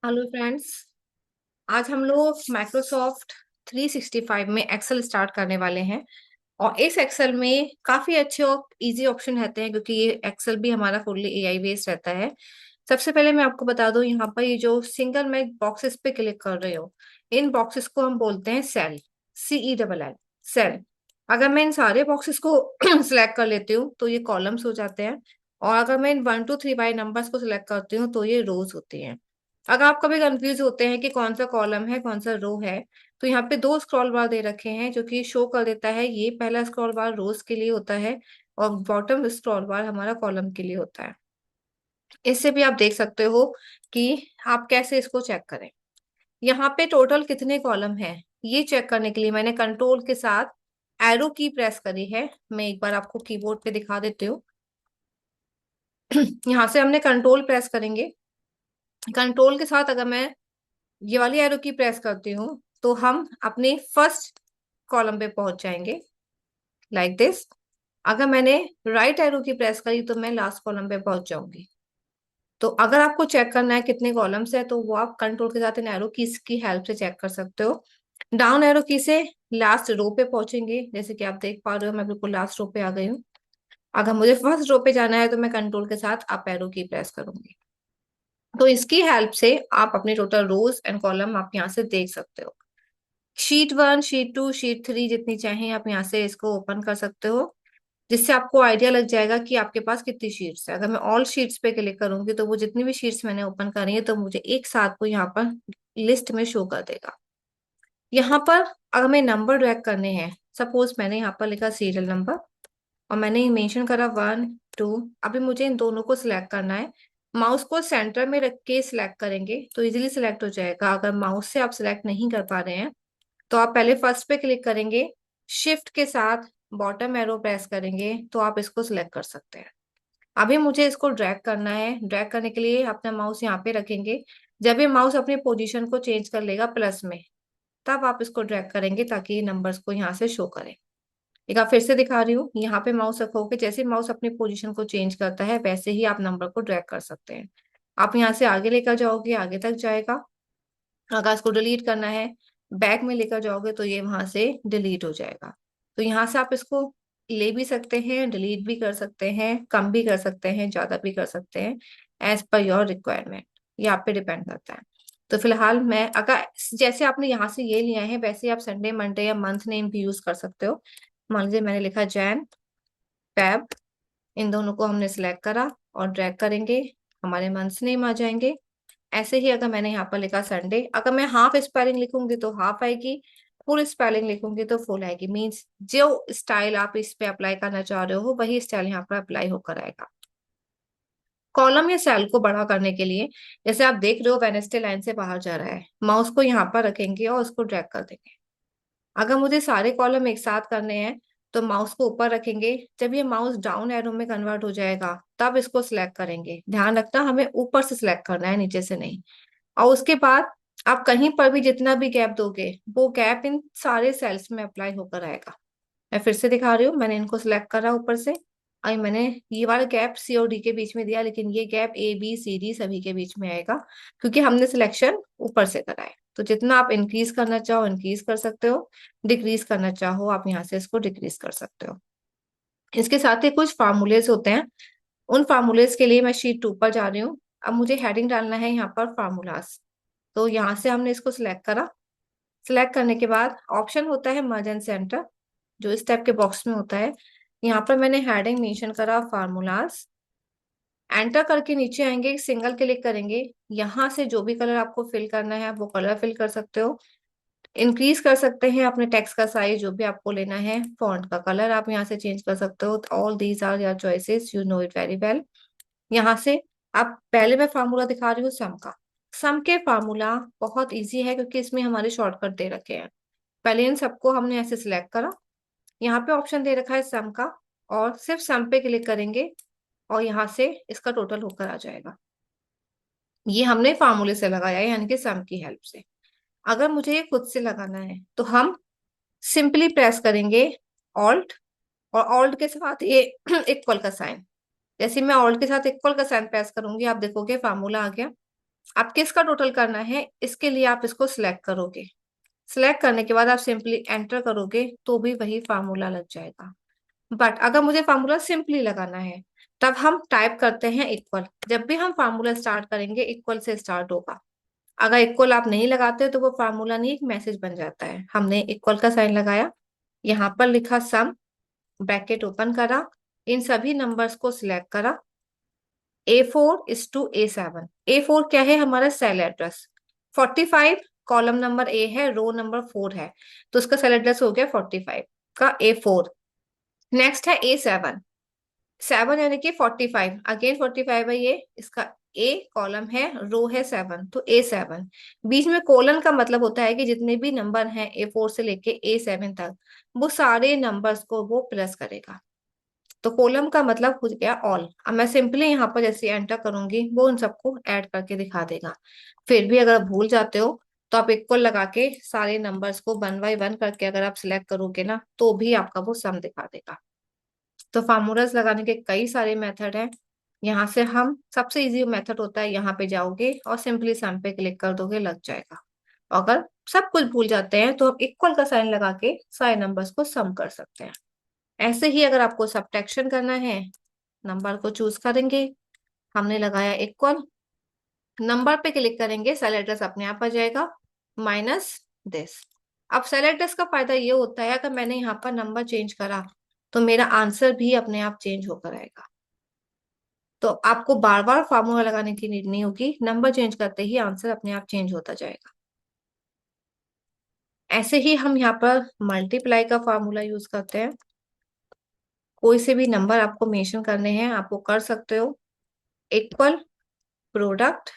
Hello friends. आज हम लोग माइक्रोसॉफ्ट 365 में एक्सेल स्टार्ट करने वाले हैं। और इस एक्सेल में काफी अच्छे और इजी ऑप्शन रहते हैं, क्योंकि ये एक्सेल भी हमारा फुल्ली एआई बेस्ड रहता है। सबसे पहले मैं आपको बता दूं, यहाँ पर ये जो सिंगल मैं बॉक्सेस पे क्लिक कर रही हूँ, इन बॉक्सेस को हम बोलते हैं सेल। CELL, cell. अगर मैं इन सारे बॉक्सेस को सिलेक्ट कर लेती हूँ तो ये कॉलम्स हो जाते हैं। और अगर मैं इन 1 2 3 बाई नंबर्स को सिलेक्ट करती हूँ तो ये रोज होती हैं। अगर आप कभी कंफ्यूज होते हैं कि कौन सा कॉलम है कौन सा रो है, तो यहाँ पे दो स्क्रॉल बार दे रखे हैं जो कि शो कर देता है। ये पहला स्क्रॉल बार रोज के लिए होता है और बॉटम स्क्रॉल बार हमारा कॉलम के लिए होता है। इससे भी आप देख सकते हो कि आप कैसे इसको चेक करें। यहाँ पे टोटल कितने कॉलम हैं ये चेक करने के लिए मैंने कंट्रोल के साथ एरो की प्रेस करी है। मैं एक बार आपको कीबोर्ड पे दिखा देती हूँ। यहाँ से हमने कंट्रोल प्रेस करेंगे। कंट्रोल के साथ अगर मैं ये वाली एरो की प्रेस करती हूँ तो हम अपने फर्स्ट कॉलम पे पहुंच जाएंगे, लाइक दिस। अगर मैंने राइट एरो की प्रेस करी तो मैं लास्ट कॉलम पे पहुंच जाऊंगी। तो अगर आपको चेक करना है कितने कॉलम्स है तो वो आप कंट्रोल के साथ इन एरो कीज की हेल्प से चेक कर सकते हो। डाउन एरो की से लास्ट रो पे पहुंचेंगे, जैसे कि आप देख पा रहे हो मैं बिल्कुल लास्ट रो पे आ गई हूँ। अगर मुझे फर्स्ट रो पे जाना है तो मैं कंट्रोल के साथ अप एरो की प्रेस करूंगी। तो इसकी हेल्प से आप अपनी टोटल रोज एंड कॉलम आप यहाँ से देख सकते हो। शीट 1, शीट 2, शीट 3 जितनी चाहें आप यहाँ से इसको ओपन कर सकते हो, जिससे आपको आइडिया लग जाएगा कि आपके पास कितनी शीट्स है। अगर मैं ऑल शीट्स पे क्लिक करूंगी तो वो जितनी भी शीट्स मैंने ओपन करी है तो मुझे एक साथ वो यहाँ पर लिस्ट में शो कर देगा। यहाँ पर अगर मैं नंबर ड्रैग करने हैं, सपोज मैंने यहाँ पर लिखा सीरियल नंबर और मैंने मेंशन करा 1 2। अभी मुझे इन दोनों को सिलेक्ट करना है। माउस को सेंटर में रख के सिलेक्ट करेंगे तो इजीली सिलेक्ट हो जाएगा। अगर माउस से आप सिलेक्ट नहीं कर पा रहे हैं तो आप पहले फर्स्ट पे क्लिक करेंगे, शिफ्ट के साथ बॉटम एरो प्रेस करेंगे तो आप इसको सिलेक्ट कर सकते हैं। अभी मुझे इसको ड्रैग करना है। ड्रैग करने के लिए अपना माउस यहाँ पे रखेंगे। जब ये माउस अपनी पोजीशन को चेंज कर लेगा प्लस में, तब आप इसको ड्रैग करेंगे ताकि ये नंबर्स को यहाँ से शो करें। एक बार फिर से दिखा रही हूँ, यहाँ पे माउस रखोगे, जैसे माउस अपनी पोजीशन को चेंज करता है वैसे ही आप नंबर को ड्रैग कर सकते हैं। आप यहाँ से आगे लेकर जाओगे आगे तक जाएगा। अगर इसको डिलीट करना है, बैक में लेकर जाओगे तो ये वहां से डिलीट हो जाएगा। तो यहाँ से आप इसको ले भी सकते हैं, डिलीट भी कर सकते हैं, कम भी कर सकते हैं, ज्यादा भी कर सकते हैं, एज पर योर रिक्वायरमेंट। ये आप पे डिपेंड करता है। तो फिलहाल मैं अगर जैसे आपने यहाँ से ये लिया है वैसे आप संडे मंडे या मंथ नेम भी यूज कर सकते हो। मान लीजिए मैंने लिखा जैन, फैब, इन दोनों को हमने सिलेक्ट करा और ड्रैग करेंगे, हमारे मंथ्स नेम आ जाएंगे। ऐसे ही अगर मैंने यहाँ पर लिखा संडे, अगर मैं हाफ स्पेलिंग लिखूंगी तो हाफ आएगी, फुल स्पेलिंग लिखूंगी तो फुल आएगी। मीन्स जो स्टाइल आप इस पे अप्लाई करना चाह रहे हो वही स्टाइल यहाँ पर अप्लाई होकर आएगा। कॉलम या सेल को बड़ा करने के लिए, जैसे आप देख रहे हो वेनेस्डे लाइन से बाहर जा रहा है, माउस को यहाँ पर रखेंगे और उसको ड्रैग कर देंगे। अगर मुझे सारे कॉलम एक साथ करने हैं तो माउस को ऊपर रखेंगे। जब ये माउस डाउन एरो में कन्वर्ट हो जाएगा तब इसको सिलेक्ट करेंगे। ध्यान रखना हमें ऊपर से सिलेक्ट करना है, नीचे से नहीं। और उसके बाद आप कहीं पर भी जितना भी गैप दोगे वो गैप इन सारे सेल्स में अप्लाई होकर आएगा। मैं फिर से दिखा रही हूँ, मैंने इनको सिलेक्ट करा ऊपर से। आई मैंने ये वाला गैप सी और डी के बीच में दिया, लेकिन ये gap A B C D सभी के बीच में आएगा, क्योंकि हमने सिलेक्शन ऊपर से करा है। तो जितना आप इंक्रीज करना चाहो इंक्रीज कर सकते हो, डिक्रीज करना चाहो आप यहाँ से इसको डिक्रीज कर सकते हो। इसके साथ ही कुछ फार्मूलेस होते हैं, उन फार्मूलेस के लिए मैं शीट 2 पर जा रही हूँ। अब मुझे हेडिंग डालना है यहाँ पर फार्मूलास। तो यहाँ से हमने इसको सिलेक्ट करा। सिलेक्ट करने के बाद ऑप्शन होता है मर्ज एंड सेंटर, जो इस टाइप के बॉक्स में होता है। यहाँ पर मैंने हेडिंग मेंशन करा फार्मूलाज। एंटर करके नीचे आएंगे, सिंगल क्लिक करेंगे। यहाँ से जो भी कलर आपको फिल करना है आप वो कलर फिल कर सकते हो। इंक्रीज कर सकते हैं अपने टेक्स्ट का साइज जो भी आपको लेना है। फॉन्ट का कलर आप यहाँ से चेंज कर सकते हो। All these are your choices, you know it very well. यहाँ से आप पहले मैं फार्मूला दिखा रही हूँ सम का। सम के फार्मूला बहुत इजी है क्योंकि इसमें हमारे शॉर्टकट दे रखे हैं। पहले इन सबको हमने ऐसे सिलेक्ट करा। यहाँ पे ऑप्शन दे रखा है सम का, और सिर्फ सम पे क्लिक करेंगे और यहाँ से इसका टोटल होकर आ जाएगा। ये हमने फार्मूले से लगाया है, यानी कि सम की हेल्प से। अगर मुझे ये खुद से लगाना है तो हम सिंपली प्रेस करेंगे ऑल्ट, और ऑल्ट के साथ ये इक्वल का साइन। जैसे मैं ऑल्ट के साथ इक्वल का साइन प्रेस करूंगी आप देखोगे फार्मूला आ गया। अब किसका टोटल करना है, इसके लिए आप इसको सिलेक्ट करोगे। सिलेक्ट करने के बाद आप सिंपली एंटर करोगे तो भी वही फार्मूला लग जाएगा। बट अगर मुझे फार्मूला सिंपली लगाना है, तब हम टाइप करते हैं इक्वल। जब भी हम फार्मूला स्टार्ट करेंगे इक्वल से स्टार्ट होगा। अगर इक्वल आप नहीं लगाते तो वो फार्मूला नहीं, एक मैसेज बन जाता है। हमने इक्वल का साइन लगाया, यहाँ पर लिखा सम, ब्रैकेट ओपन करा, इन सभी नंबर्स को सिलेक्ट करा, A4:A7। A4 क्या है, हमारा cell address. 45 column number A है, रो नंबर 4 है, तो उसका सेल एड्रेस हो गया 45 का A4। नेक्स्ट है A7। 7 यानी कि 45, अगेन 45 है ये, इसका ए कॉलम है, रो है 7, तो A7। बीच में कोलन का मतलब होता है कि जितने भी नंबर हैं A4 से लेके A7 तक, वो सारे नंबर्स को वो प्लस करेगा। तो कॉलम का मतलब हो गया ऑल। अब मैं सिंपली यहाँ पर जैसे एंटर करूंगी वो उन सबको ऐड करके दिखा देगा। फिर भी अगर भूल जाते हो तो आप इक्वल लगा के सारे नंबर्स को 1 बाय 1 करके अगर आप सिलेक्ट करोगे ना, तो भी आपका वो सम दिखा देगा। तो फार्मूलाज लगाने के कई सारे मेथड हैं। यहाँ से हम सबसे इजी मेथड होता है, यहाँ पे जाओगे और सिंपली सम पे क्लिक कर दोगे, लग जाएगा। अगर सब कुछ भूल जाते हैं तो आप इक्वल का साइन लगा के सारे नंबर्स को सम कर सकते हैं। ऐसे ही अगर आपको सब्ट्रैक्शन करना है, नंबर को चूज करेंगे, हमने लगाया इक्वल, नंबर पे क्लिक करेंगे, सेल एड्रेस अपने आप आ जाएगा माइनस दिस। अब सेल एड्रेस का फायदा ये होता है, अगर मैंने यहाँ पर नंबर चेंज करा तो मेरा आंसर भी अपने आप चेंज होकर आएगा। तो आपको बार बार फार्मूला लगाने की नीड नहीं होगी, नंबर चेंज करते ही आंसर अपने आप चेंज होता जाएगा। ऐसे ही हम यहाँ पर मल्टीप्लाई का फार्मूला यूज करते हैं। कोई से भी नंबर आपको मेंशन करने हैं, आपको कर सकते हो। इक्वल प्रोडक्ट,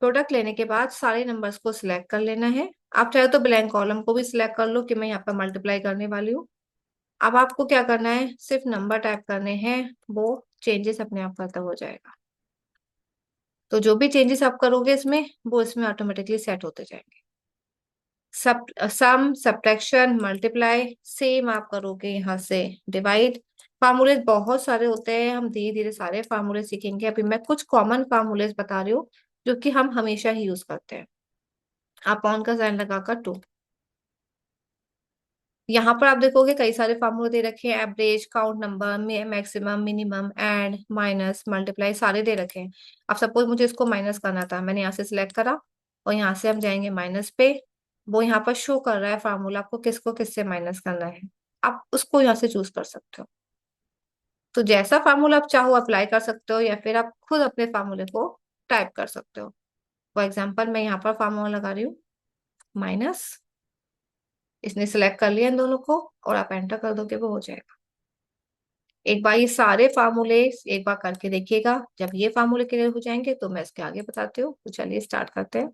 प्रोडक्ट लेने के बाद सारे नंबर्स को सिलेक्ट कर लेना है। आप चाहे तो ब्लैंक कॉलम को भी सिलेक्ट कर लो कि मैं यहाँ पर मल्टीप्लाई करने वाली हूँ। अब आपको क्या करना है, सिर्फ नंबर टाइप करने हैं, वो चेंजेस अपने आप खत्म हो जाएगा। तो जो भी चेंजेस आप करोगे इसमें, वो इसमें ऑटोमेटिकली सेट होते जाएंगे। सब सम, सब्ट्रैक्शन, मल्टीप्लाई सेम आप करोगे यहाँ से। डिवाइड, फार्मूले बहुत सारे होते हैं, हम धीरे धीरे सारे फार्मूले सीखेंगे। अभी मैं कुछ कॉमन फार्मूले बता रही हूँ जो कि हम हमेशा ही यूज करते हैं। अपॉन का साइन लगाकर 2। यहाँ पर आप देखोगे कई सारे फार्मूले दे रखे हैं, average, count number, maximum, minimum, and, minus, multiply, सारे दे रखे हैं। अब सपोज मुझे इसको माइनस करना था, मैंने यहाँ से सिलेक्ट करा और यहाँ से हम जाएंगे माइनस पे। वो यहाँ पर शो कर रहा है फार्मूला, आपको किसको किससे माइनस करना है, आप उसको यहाँ से चूज कर सकते हो। तो जैसा फार्मूला आप चाहो अप्लाई कर सकते हो, या फिर आप खुद अपने फार्मूले को टाइप कर सकते हो। फॉर एग्जाम्पल मैं यहाँ पर फार्मूला लगा रही हूँ, माइनस, इसने सिलेक्ट कर लिया इन दोनों को, और आप एंटर कर दोगे वो हो जाएगा। एक बार ये सारे फार्मूले एक बार करके देखिएगा, जब ये फार्मूले क्लियर हो जाएंगे तो मैं इसके आगे बताती हूँ। तो चलिए स्टार्ट करते हैं।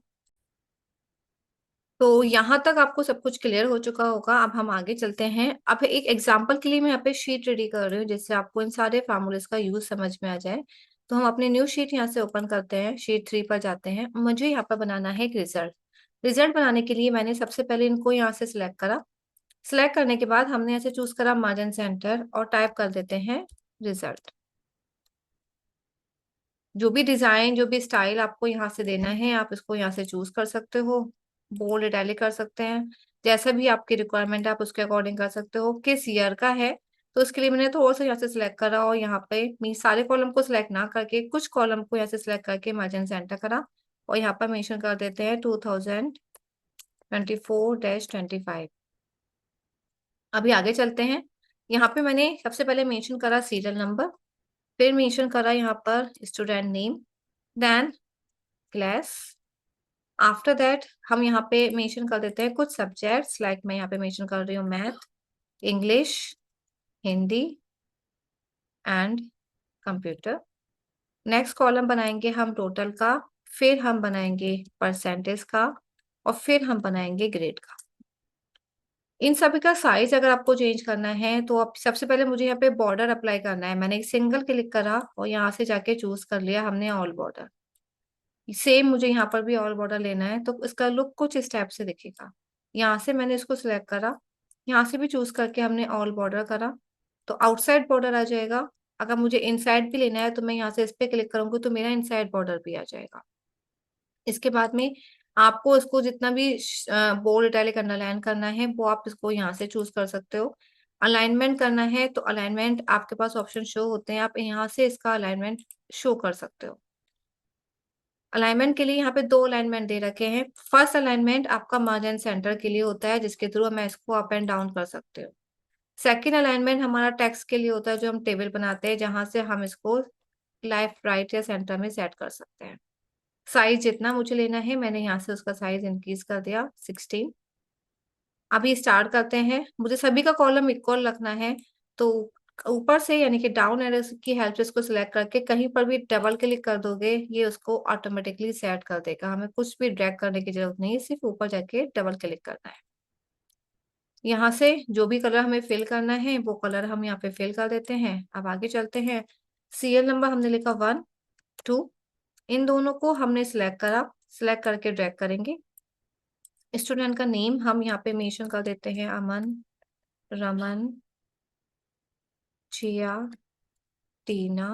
तो यहाँ तक आपको सब कुछ क्लियर हो चुका होगा, अब हम आगे चलते हैं। अब एक एग्जांपल के लिए मैं यहाँ पे शीट रेडी कर रही हूँ, जिससे आपको इन सारे फार्मूलेस का यूज समझ में आ जाए। तो हम अपनी न्यू शीट यहाँ से ओपन करते हैं, शीट 3 पर जाते हैं। मुझे यहाँ पर बनाना है एक रिजल्ट। रिजल्ट बनाने के लिए मैंने सबसे पहले इनको यहाँ से सिलेक्ट करा। सिलेक्ट करने के बाद हमने ऐसे चूज करा मार्जिन सेंटर, और टाइप कर देते हैं रिजल्ट। जो भी डिजाइन, जो भी स्टाइल आपको यहाँ से देना है, आप इसको यहाँ से चूज कर सकते हो। बोल्ड, इटैलिक कर सकते हैं, जैसा भी आपकी रिक्वायरमेंट है आप उसके अकॉर्डिंग कर सकते हो। किस ईयर का है, तो उसके लिए मैंने थोड़ा सा यहाँ से सिलेक्ट करा, और यहाँ पे मैं सारे कॉलम को सिलेक्ट ना करके कुछ कॉलम को यहाँ से सिलेक्ट करके मार्जिन से एंटर करा, और यहाँ पर मेंशन कर देते हैं 2024-25। अभी आगे चलते हैं। यहाँ पे मैंने सबसे पहले मेंशन करा सीरियल नंबर, फिर मेंशन करा यहाँ पर student name, then class. After that हम यहाँ पे मेंशन कर देते हैं कुछ सब्जेक्ट्स, लाइक मैं यहाँ पे मेंशन कर रही हूँ math, English, Hindi and computer. Next column बनाएंगे हम टोटल का, फिर हम बनाएंगे परसेंटेज का, और फिर हम बनाएंगे ग्रेड का। इन सभी का साइज अगर आपको चेंज करना है तो आप सबसे पहले मुझे यहाँ पे बॉर्डर अप्लाई करना है। मैंने एक सिंगल क्लिक करा और यहाँ से जाके चूज कर लिया हमने ऑल बॉर्डर। सेम मुझे यहाँ पर भी ऑल बॉर्डर लेना है, तो इसका लुक कुछ इस टाइप से दिखेगा। यहाँ से मैंने इसको सिलेक्ट करा, यहाँ से भी चूज करके हमने ऑल बॉर्डर करा, तो आउटसाइड बॉर्डर आ जाएगा। अगर मुझे इनसाइड भी लेना है तो मैं यहाँ से इस पे क्लिक करूंगी तो मेरा इनसाइड बॉर्डर भी आ जाएगा। इसके बाद में आपको इसको जितना भी बोल्ड इटैलिक अंडरलाइन करना है वो आप इसको यहाँ से चूज कर सकते हो। अलाइनमेंट करना है तो अलाइनमेंट आपके पास ऑप्शन शो होते हैं, आप यहाँ से इसका अलाइनमेंट शो कर सकते हो। अलाइनमेंट के लिए यहाँ पे 2 अलाइनमेंट दे रखे हैं। फर्स्ट अलाइनमेंट आपका मर्ज एंड सेंटर के लिए होता है, जिसके थ्रू मैं इसको अप एंड डाउन कर सकते हो। सेकेंड अलाइनमेंट हमारा टेक्स्ट के लिए होता है, जो हम टेबल बनाते हैं, जहां से हम इसको लेफ्ट राइट या सेंटर में सेट कर सकते हैं। साइज जितना मुझे लेना है मैंने यहाँ से उसका साइज इंक्रीज कर दिया 16। अभी स्टार्ट करते हैं। मुझे सभी का कॉलम इक्वल रखना है, तो ऊपर से यानी कि डाउन एरो की हेल्प से इसको सिलेक्ट करके कहीं पर भी डबल क्लिक कर दोगे, ये उसको ऑटोमेटिकली सेट कर देगा। हमें कुछ भी ड्रैग करने की जरूरत नहीं है, सिर्फ ऊपर जाके डबल क्लिक करना है। यहाँ से जो भी कलर हमें फिल करना है वो कलर हम यहाँ पे फिल कर देते हैं। अब आगे चलते हैं। सीरियल नंबर हमने लिखा 1 2, इन दोनों को हमने सिलेक्ट करा, सिलेक्ट करके ड्रैग करेंगे। स्टूडेंट का नेम हम यहाँ पे मेंशन कर देते हैं, अमन, रमन, जिया, टीना,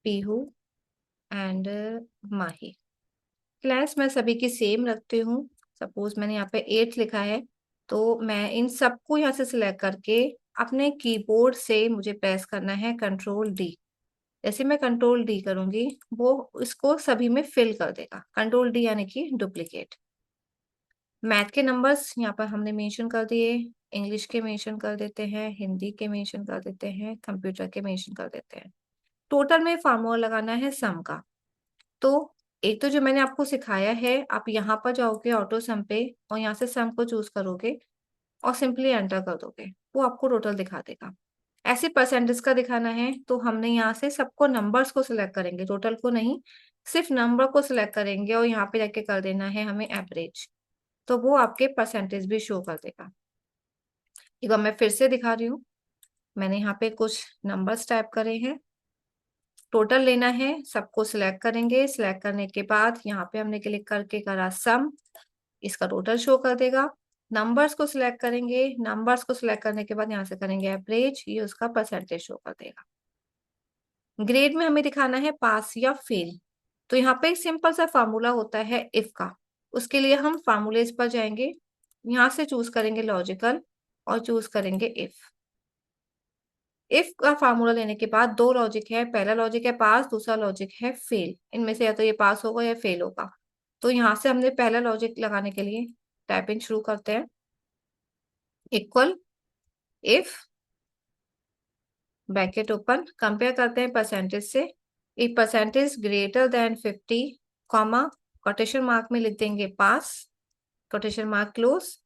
पीहू एंड माही। क्लास मैं सभी की सेम रखती हूँ। सपोज मैंने यहाँ पे 8 लिखा है, तो मैं इन सबको यहाँ से सिलेक्ट करके अपने कीबोर्ड से मुझे प्रेस करना है कंट्रोल डी। जैसे मैं कंट्रोल डी करूंगी वो इसको सभी में फिल कर देगा। कंट्रोल डी यानी कि डुप्लीकेट। मैथ के नंबर्स यहाँ पर हमने मेंशन कर दिए, इंग्लिश के मेंशन कर देते हैं, हिंदी के मेंशन कर देते हैं, कंप्यूटर के मेंशन कर देते हैं। टोटल में फार्मूला लगाना है सम का। तो एक तो जो मैंने आपको सिखाया है, आप यहाँ पर जाओगे ऑटो सम पे और यहाँ से सम को चूज करोगे और सिंपली एंटर कर दोगे, वो आपको टोटल दिखा देगा। ऐसे परसेंटेज का दिखाना है तो हमने यहाँ से सबको नंबर्स को सिलेक्ट करेंगे, टोटल को नहीं, सिर्फ नंबर को सिलेक्ट करेंगे और यहाँ पे जाके कर देना है हमें एवरेज, तो वो आपके परसेंटेज भी शो कर देगा। एक बार मैं फिर से दिखा रही हूँ। मैंने यहाँ पे कुछ नंबर्स टाइप करे हैं, टोटल लेना है, सबको सिलेक्ट करेंगे। सिलेक्ट करने के बाद यहाँ पे हमने क्लिक करके करा सम, इसका टोटल शो कर देगा। नंबर्स को सिलेक्ट करेंगे, नंबर्स को सिलेक्ट करने के बाद यहाँ से करेंगे एवरेज, ये उसका परसेंटेज शो कर देगा। ग्रेड में हमें दिखाना है पास या फेल, तो यहाँ पे एक सिंपल सा फार्मूला होता है इफ का। उसके लिए हम फार्मूलेज पर जाएंगे, यहाँ से चूज करेंगे लॉजिकल और चूज करेंगे इफ। इफ का फार्मूला लेने के बाद 2 लॉजिक है, पहला लॉजिक है पास, दूसरा लॉजिक है फेल। इनमें से या तो ये पास होगा या फेल होगा। तो यहाँ से हमने पहला लॉजिक लगाने के लिए टाइपिंग शुरू करते हैं। Equal if bracket open, compare करते हैं परसेंटेज से। If percentage greater than 50 comma, quotation mark में लिख देंगे pass, quotation mark close,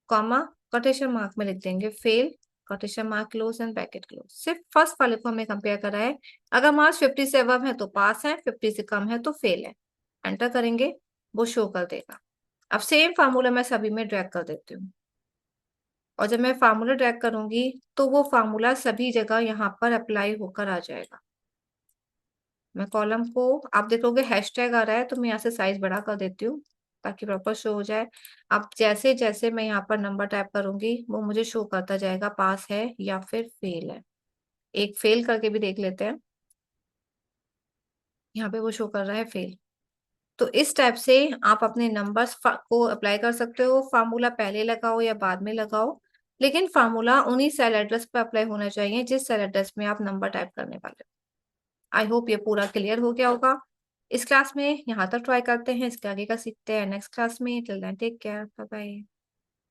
comma, quotation mark में लिख देंगे fail, quotation mark close and bracket close. सिर्फ फर्स्ट वाले को हमें कंपेयर करा है। अगर मार्क्स 50 से अबव है तो पास है, 50 से कम है तो फेल है। एंटर करेंगे, वो शो कर देगा। अब सेम फार्मूला मैं सभी में ड्रैग कर देती हूँ, और जब मैं फार्मूला ड्रैग करूंगी तो वो फार्मूला सभी जगह यहाँ पर अप्लाई होकर आ जाएगा। मैं कॉलम को, आप देखोगे हैशटैग आ रहा है तो मैं यहाँ से साइज बड़ा कर देती हूँ ताकि प्रॉपर शो हो जाए। अब जैसे जैसे मैं यहाँ पर नंबर टाइप करूंगी वो मुझे शो करता जाएगा पास है या फिर फेल है। एक फेल करके भी देख लेते हैं, यहाँ पे वो शो कर रहा है फेल। तो इस टाइप से आप अपने नंबर्स को अप्लाई कर सकते हो। फार्मूला पहले लगाओ या बाद में लगाओ, लेकिन फार्मूला उन्हीं सेल एड्रेस पर अप्लाई होना चाहिए जिस सेल एड्रेस में आप नंबर टाइप करने वाले हो। आई होप ये पूरा क्लियर हो गया होगा। इस क्लास में यहाँ तक ट्राई करते हैं, इसके आगे का सीखते हैं नेक्स्ट क्लास में। Till then take care, bye bye.